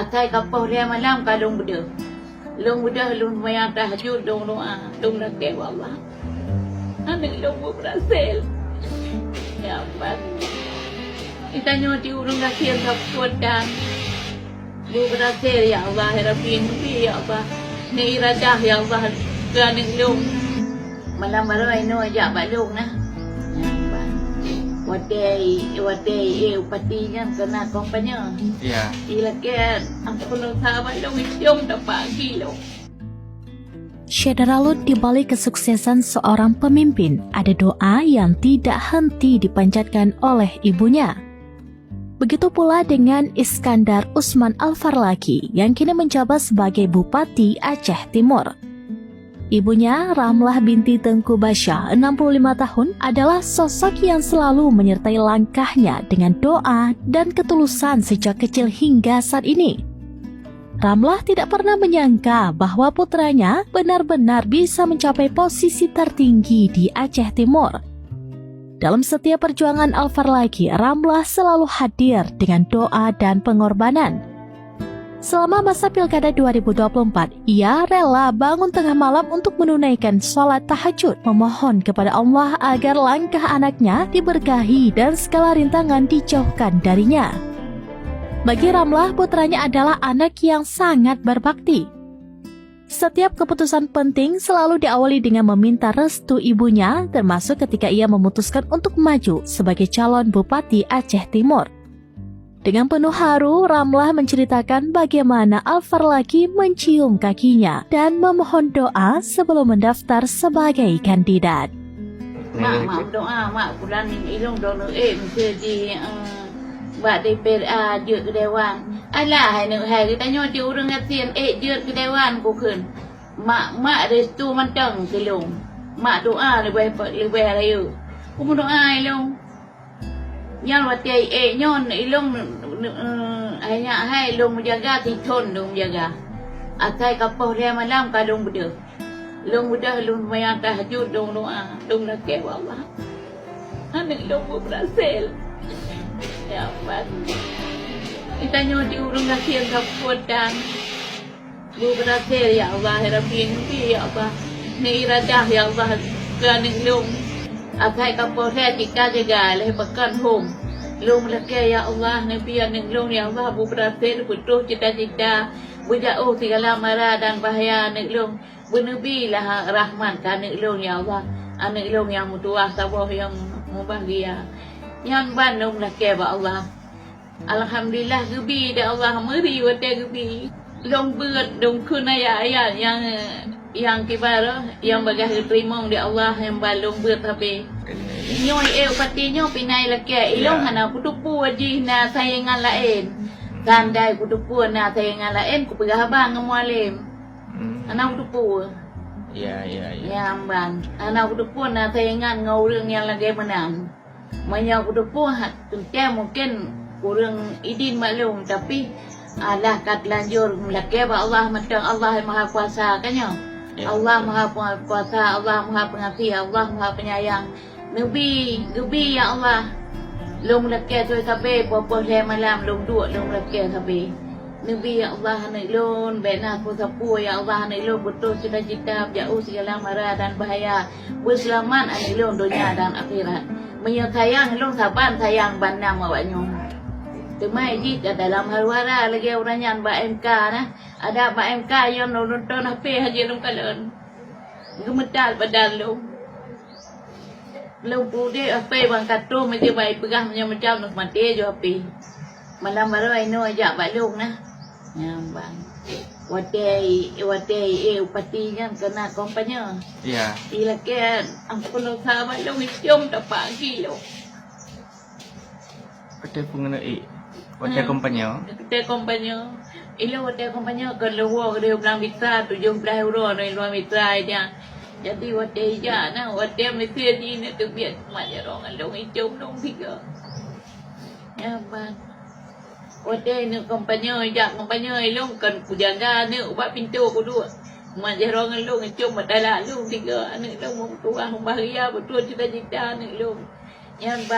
Atai kapau dia malam kalung beda. Long beda long mayang tahajud long doa. Long nakir Allah. Anak long berhasil. Ya Allah. Kita nyoti urung nakir kaput dan berhasil ya Allah. Harapin ya Allah. Ni iradah ya Allah. Kerana long. Malam baru ino ajak balong nah. Wadai upatinya kena kompanya. Iya. Ilakan aku nak sahabat dong isium dapat kilo. Syederalut di balik kesuksesan seorang pemimpin, ada doa yang tidak henti dipanjatkan oleh ibunya. Begitu pula dengan Iskandar Usman Al-Farlaki yang kini menjabat sebagai Bupati Aceh Timur. Ibunya, Ramlah binti Tengku Basha, 65 tahun, adalah sosok yang selalu menyertai langkahnya dengan doa dan ketulusan sejak kecil hingga saat ini. Ramlah tidak pernah menyangka bahwa putranya benar-benar bisa mencapai posisi tertinggi di Aceh Timur. Dalam setiap perjuangan Al-Farlaki, Ramlah selalu hadir dengan doa dan pengorbanan. Selama masa Pilkada 2024, ia rela bangun tengah malam untuk menunaikan sholat tahajud, memohon kepada Allah agar langkah anaknya diberkahi dan segala rintangan dijauhkan darinya. Bagi Ramlah, putranya adalah anak yang sangat berbakti. Setiap keputusan penting selalu diawali dengan meminta restu ibunya, termasuk ketika ia memutuskan untuk maju sebagai calon Bupati Aceh Timur. Dengan penuh haru, Ramlah menceritakan bagaimana Al-Farlaki mencium kakinya dan memohon doa sebelum mendaftar sebagai kandidat. Mak doa, mak bulan ini ilung dono mesti di buat DPR je ke dewan. Alah hai nak hai kita nyoti urang ngasian je ke dewan ku keun. Mak restu mantang kelong. Mak doa lebih raya. Ku doa ilung. Yang watai nyon ilung hanya hai long menjaga titon long menjaga. Atai kapau dia malam kalung beda. Long beda long mayang tahajud long doa. Long nakir Allah. Anak long berhasil. Ya Allah. Kita nyoti urung nakir kaput dan berhasil ya Allah. Harapin ya Allah. Ni iradah ya Allah. Kerana long akai kapau saya jika jaga leh pekan home. Long laki ya Allah Nabi yang long ya Allah berhasil putus cita-cita berjauh segala mara dan bahaya nek long bernabi lah rahmat kan nek long ya Allah anak long yang mutuah sabah yang bahagia yang bandung laki ba Allah alhamdulillah gebi da Allah meri wate gebi long berat dong kunaya ayat yang kibar yang bagah terima di Allah yang balong berat tapi nyoi patinya pinai laki ilong hana kutupu aji na sayangan lain gandai kutupu na sayangan lain ku pegah abang ngamualim ana kutupu Ya. ya amban ana kutupu na sayangan ngaurang yang lagi menang manya kutupu tunte mungkin kurang idin maklum tapi Allah kat lanjur laki ba Allah matang Allah yang maha kuasa kanyo Allah maha kuasa Allah maha pengasih Allah maha penyayang Nabi, gebi ya Allah. Long laki tu sabi, berapa saya malam long dua long laki sabi. Nabi ya Allah nak lon, bena aku sapu ya Allah nak lon betul cita-cita jauh segala mara dan bahaya. Berselamat anak lon dunia dan akhirat. Menyayang lon saban sayang bandam awaknya. Temai jit dalam harwara lagi orangnya Mbak MK nah. Ada Mbak MK yang nonton HP haji long kalen. Gemetal badan long. Belum pudi apa bang katu mesti baik pegang macam nak mati je api. Malam baru ino ajak balong nah. Ya bang. Watai upatinya kena kompanya. Iya. Ilakan aku nak sahabat long isium dapat kilo. Watai pengenai. Watai kompanya. Watai kompanya. Ilo watai kompanya kalau dia bilang bisa 17 euro dari luar mitra dia. Jadi watai ja na watai mesti di ni tu biar mak dia orang long hijau long tiga. Ya bang. Watai ni kompanya long kan ku jaga ni ubat pintu ku dua. Mak dia orang long hijau madala long tiga anak long tua bahagia betul cita-cita anak long. Yang bang